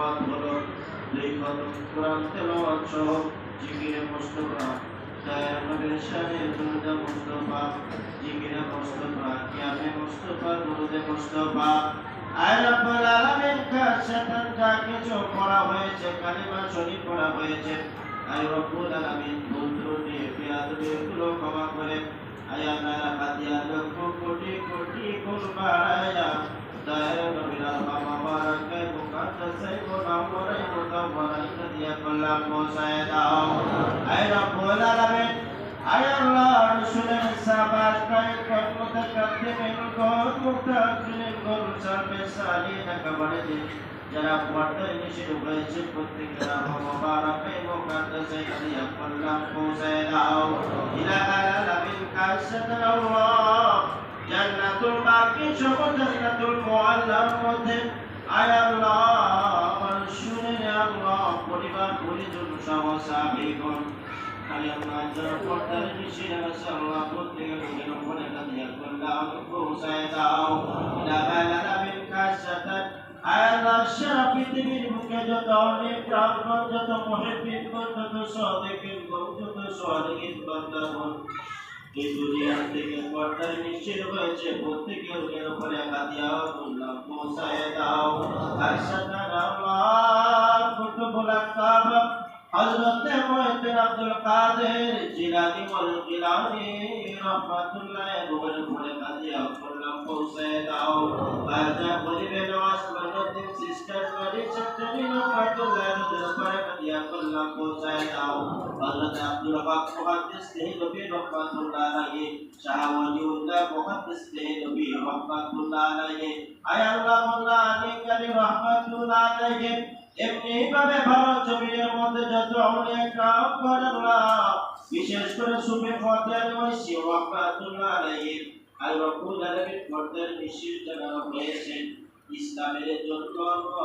তেলাওয়াত হলো, দুই খতম কোরআন তেলাওয়াত সহ জিকিরে মুস্তাফা, দয়ার নবীর শানে দুরুদ মুস্তাফা, জিকিরে মুস্তাফা, কিয়ামে মুস্তাফা, দুরুদ মুস্তাফা। আয় রব্বুল আলামিন কাশাতান যা কিছু পড়া হয়েছে, কালিমা শরীফ পড়া হয়েছে, আয় রব্বুল আলামিন ভুল ত্রুটি বেয়াদবি গুলো ক্ষমা করে আয় আল্লাহ হাদিয়া লক্ষ কোটি কোটি গুণ বাড়ায়া দয়ার নবীর মুবারকে মুকদ্দাসে মুনাওয়ারে মুতাওয়ারাই দিয়া কল্যাণ পৌঁছায় দাও। আয় রব্বুল আলামিন আয় আল্লাহ রাসূলের সাহাবাত কায়ম মুতাকাদ্দিমিন গণ মুতাআখিরিন গণ সালফে সালিহিন একেবারে যারা পর্দায় নিষিদ্ধ হয়েছে প্রত্যেকের মুবারকে মুকদ্দাসে দিয়া কল্যাণ পৌঁছায় দাও। ইলাহাল আলামিন কাশাতাল আল্লাহ জান্নাতুল বাকি সব জান্নাতুল মুআল্লার মধ্যে আয় আল্লাহ রাসূলের আল্লাহ পরিবার পরিজন সহ সাহাবীগণ খালি আল্লাহ যারা পর্দায় নিষিদ্ধ আছে আল্লাহ প্রত্যেকের উপরে দিয়া কল্যাণ পৌঁছায় দাও। ইলাহাল আলামিন কাশাতাল আল্লাহ সারা পৃথিবীর বুকে যত অনেক প্রাণগণ, যত মুহিব্বিন, যত সাদিকিন, যত সাদিকিন বান্দাগণ এই দুনিয়া থেকে পর্দায় নিশ্চিত হয়েছে প্রত্যেকের উপরে হাদিয়া কল্যাণ পৌঁছায় দাও। আর সাথে আল্লাহ কুতুবুল আকতাব হযরত মুহ্যিদ্দিন আব্দুল কাদের জিলানী ওয়াল জিলানী রাহমাতুল্লাহ রুহের উপরে হাদিয়া কল্যাণ পৌঁছায় দাও। আজা পরিবেশ আসমানুদ্দিন সিস্টার করি সত্যিন রাহমাতুল্লাহ রুহের উপরে হাদিয়া কল্যাণ পৌঁছায় দাও। হযরত আব্দুল হক মুহাদ্দিস দেহলভী রাহমাতুল্লাহ আলাইহি, শাহ ওয়ালিউল্লাহ মুহাদ্দিস দেহলভী রাহমাতুল্লাহ আলাইহি, আয় আল্লাহ মোল্লা আলী কারি রাহমাতুল্লাহ আলাইহি এমনি ভাবে ভারত জমিনের মধ্যে যত অনেক কাম করেন বিশেষ করে সুফি ফতেহ ওয়াইসি রাহমাতুল্লাহ আলাইহি আয় রব্বুল আলামিন পর্দার নিষিদ্ধ যারা হয়েছেন ইসলামের জন্য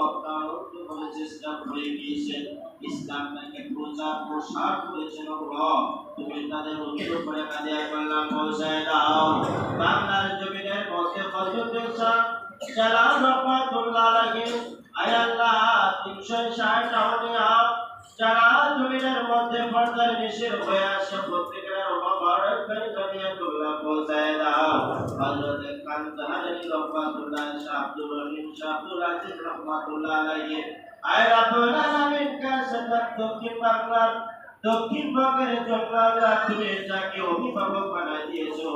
অপ্রাণত করে চেষ্টা করে গিয়েছেন, ইসলামকে প্রসার করেছেন আল্লাহ তুমি তাদের উপরে হাদিয়া কল্যাণ পৌঁছায় দাও। বাংলার জমিনের মধ্যে হযরত জালাল রাহমাতুল্লাহ আলাইহি আয় আল্লাহ 360 আউলিয়া যারা জমিনের মধ্যে পর্দার নিষিদ্ধ হয়ে আসে প্রত্যেকের মুবারক হাদিয়া কল্যাণ পৌঁছায় দাও। হযরত কান্দাহারি রাহমাতুল্লাহ, শাহ আব্দুর রহিম, শাহ আব্দুল আজিজ রাহমাতুল্লাহ আলাইহি আয় রব্বুল আলামিন কাশাতাত দক্ষিণ বাংলার দক্ষিণ ভাগের জঙ্গলা তুমি যাকে অভিভাবক বানাই দিয়েছো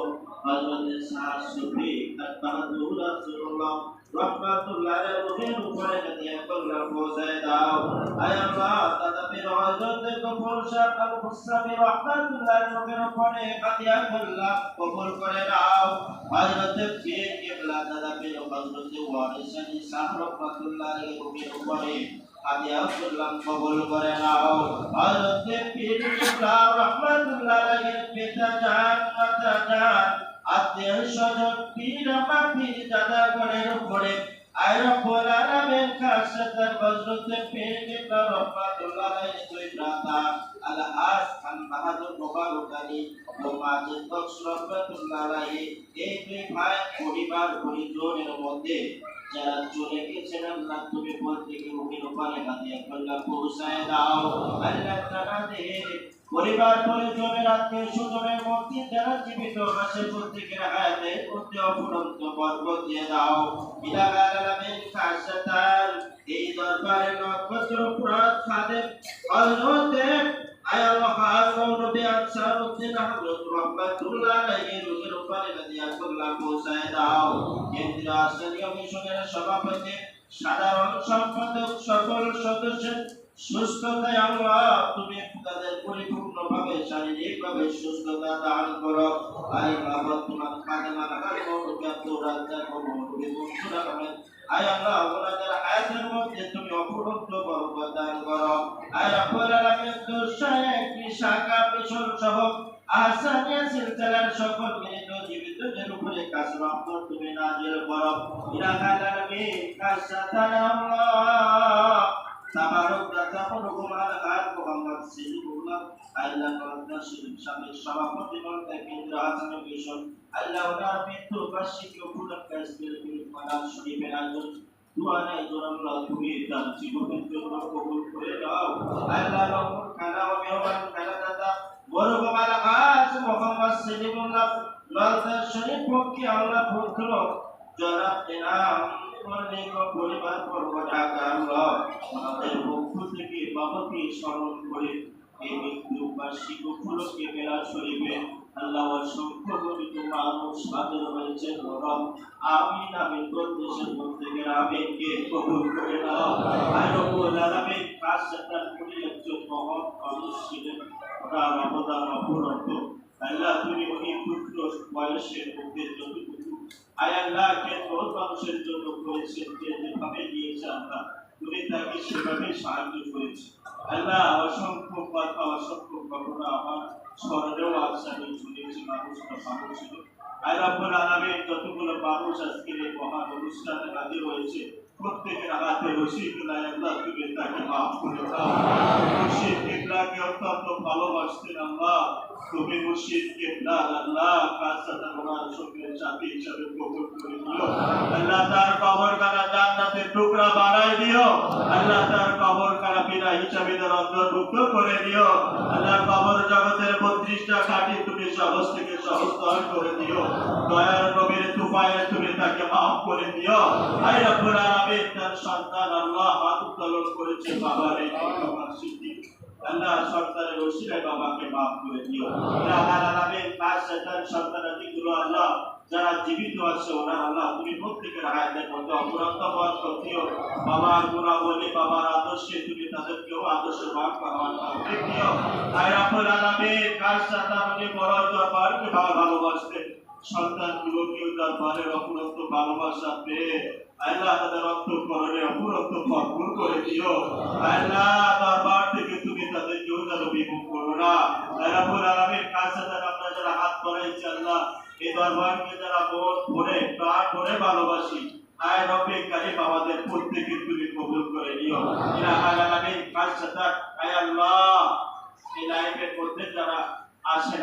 হযরত শাহ সুফি আত-তাহাদুর রাসূলুল্লাহ রাহমাতুল্লাহ রুহের উপরে হাদিয়া কল্যাণ পৌঁছায় দাও। আয় আল্লাহ দাদা পীর হযরত গফুর শাহ আল হুসাইনি রাহমাতুল্লাহ রুহের উপরে হাদিয়া কল্যাণ কবুল করে নাও। হযরত পীর কিবলা দাদা পীর হযরত ওয়ারিস আলী শাহ রাহমাতুল্লাহ রুহের উপরে হাদিয়া কল্যাণ কবুল করে নাও। হযরত পীর কিবলা রাহমাতুল্লাহ আলাইহি পিতা জান মাতা জান আত্মীয় স্বজন পীর মাফি দাদা গণের উপরে আয় রব্বুল আলামিন কাশাতাল হযরত পীর কিবলা রাহমাতুল্লাহ আলাইহি দুই ভ্রাতা আল-হাস খান বাহাদুর মুবারক আলী ও মাজিদ বক্স রাহমাতুল্লাহ আলাইহি এই দুই ভাই পরিবার পরিজনের মধ্যে যারা চলে গেছেন আল্লাহ তুমি বলতে কি মুখের উপরে হাদিয়া কল্যাণ পৌঁছায় দাও। আল্লাহ তাআদের পরিবার পরিজনের আত্মীয় স্বজনের মধ্যে যারা জীবিত আছে প্রত্যেকের হায়াতের মধ্যে অফুরন্ত বরকত দিয়ে দাও। ইলাহাল আলামিন কাশাতাল এই দরবারে নক্ষত্র পুরাত খাদেম হযরত আয় আল্লাহ মৌলভী আনসারউদ্দিন হযরত রাহমাতুল্লাহ আলাইহি রুহের উপরে হাদিয়া কল্যাণ পৌঁছায় দাও। কেন্দ্রীয় আসনীয় মিশনের সভাপতি সাধারণ সম্পাদক সকল সদস্য সুস্থতায় আল্লাহ তুমি তাদের পরিপূর্ণভাবে শারীরিকভাবে সুস্থতা দান করো। আয় বাবা তোমার খাদেমা লাগার মৌলভী আব্দুর রাজ্জাক ও মৌলভী মনসুর আহমেদ আয় আল্লাহ ওনাদের হায়াতের মধ্যে তুমি অপূর্ব বরকত দান করো। আয় রব্বুল আলামিন দুশায়েক শাখা মিশন সহ আহসানিয়া সিলসিলার সকল মৃত জীবিতদের উপরে কাজ রহমত তুমি নাযিল করো। ইলাহাল আলামিন কাশাতাল আল্লাহ তাবারক তাবারকুম আল মুহাম্মদ সিদ্দিকুল্লাহ আল্লাহ তাআলা শরীফ সাহেব সভাপতি মন্ত্রী কেন্দ্র আসামি মিশন আল্লাহ ওনার মৃত্যু বার্ষিকী উপলক্ষে আজকের মাদার শরীফের আয়োজন দোয়া নেই আল্লাহ তুমি তার জীবনের জন্য কবুল করে দাও আল্লাহ রহমত খানা ও মেহমান খানা দাদা বড় বাবা লাগাস মোহাম্মদ সলিমুল্লাহ লালদা শরীফ পক্ষে আল্লাহ পুত্র জনাব এনাম অনেক পরিবার পর্ব ঢাকা আল্লাহ আমাদের পক্ষ থেকে বাবাকে স্মরণ করে এই মৃত্যু বার্ষিক উপলক্ষে মেলা শরীফে আল্লাহ অসংখ্য গরিব মানুষ হাজির হয়েছে গরম আমিন আমিন প্রদেশের মধ্যে গ্রামীণকে কবুল করে নাও আর রব্বুল আলামিন খাস সাতার করে একজন মহান মানুষ ছিলেন তার অবদান অপরন্ত আল্লাহ তুমি ওই পুত্র বয়সের মধ্যে যতটুকু আয় আল্লাহ কে তোর মানুষের জন্য করেছেন যে যেভাবে দিয়েছে আল্লাহ তুমি তাকে সেভাবে সাহায্য করেছে আল্লাহ অসংখ্য কথা অসংখ্য ঘটনা আমার স্মরণেও আছে আমি শুনেছি মানুষটা ভালো ছিল আয় রব্বুল আলামিন যতগুলো মানুষ আজকের এই মহান অনুষ্ঠানে হাজির হয়েছে প্রত্যেকের হাতে রশিদ নাই আল্লাহ তুমি তাকে মাফ করে দাও রশিদ কিবলাকে অত্যন্ত ভালোবাসতেন আল্লাহ তুমি রশিদ কিবলা আল্লাহ কাসাতা ওনার সঙ্গে সাথী হিসাবে কবুল করে দিও আল্লাহ তার কবরখানা জান্নাতের টুকরা বানাই দিও আল্লাহ তার কবরখানা বিনা হিসাবে তার অন্তর্ভুক্ত করে দিও আল্লাহ কবর জগতের 32টা খাঁটি তুমি সহজ থেকে সহজতর করে দিও দয়ার নবীর তুফায়ে তুমি তাকে মাফ করে দিও আয় রব্বুল আলামিন তার সন্তান আল্লাহ হাত উত্তোলন করেছে বাবার এই কর্মসূচি আল্লাহ সন্তানের ওসিলায় বাবাকে মাফ করে দিও ইয়া আলামিন খাস শয়তান সন্তানাদিগুলো আল্লাহ যারা জীবিত আছে ওনার আল্লাহ তুমি প্রত্যেকের হায়াতের মধ্যে অপরাধ পথ করতেও বাবার গুণাবলী বাবার আদর্শে তুমি তাদেরকেও আদর্শবান করার তৌফিক দিও আয় রব্বুল আলামিন খাস শয়তানকে বড় দরবারকে ভালোবাসতেন সন্তানগুলোকেও দরবারের অপরন্ত ভালোবাসা পেয়ে আল্লাহ তাদের অন্তঃকরণে অপরন্ত ভরপুর করে দিও আল্লাহ দরবার থেকে তুমি তাদেরকেও যেন বিমুখ করো না রব্বুল আলামিন কাছে যারা আমরা যারা হাত বাড়াইছি আল্লাহ এই দরবারকে যারা মন ভরে প্রাণ ভরে ভালোবাসি আয় রব্বে কারীম আমাদের প্রত্যেককে তুমি কবুল করে নিও ইয়া আলামিন কাছে আয় আল্লাহ এই লাইফের মধ্যে যারা আসেন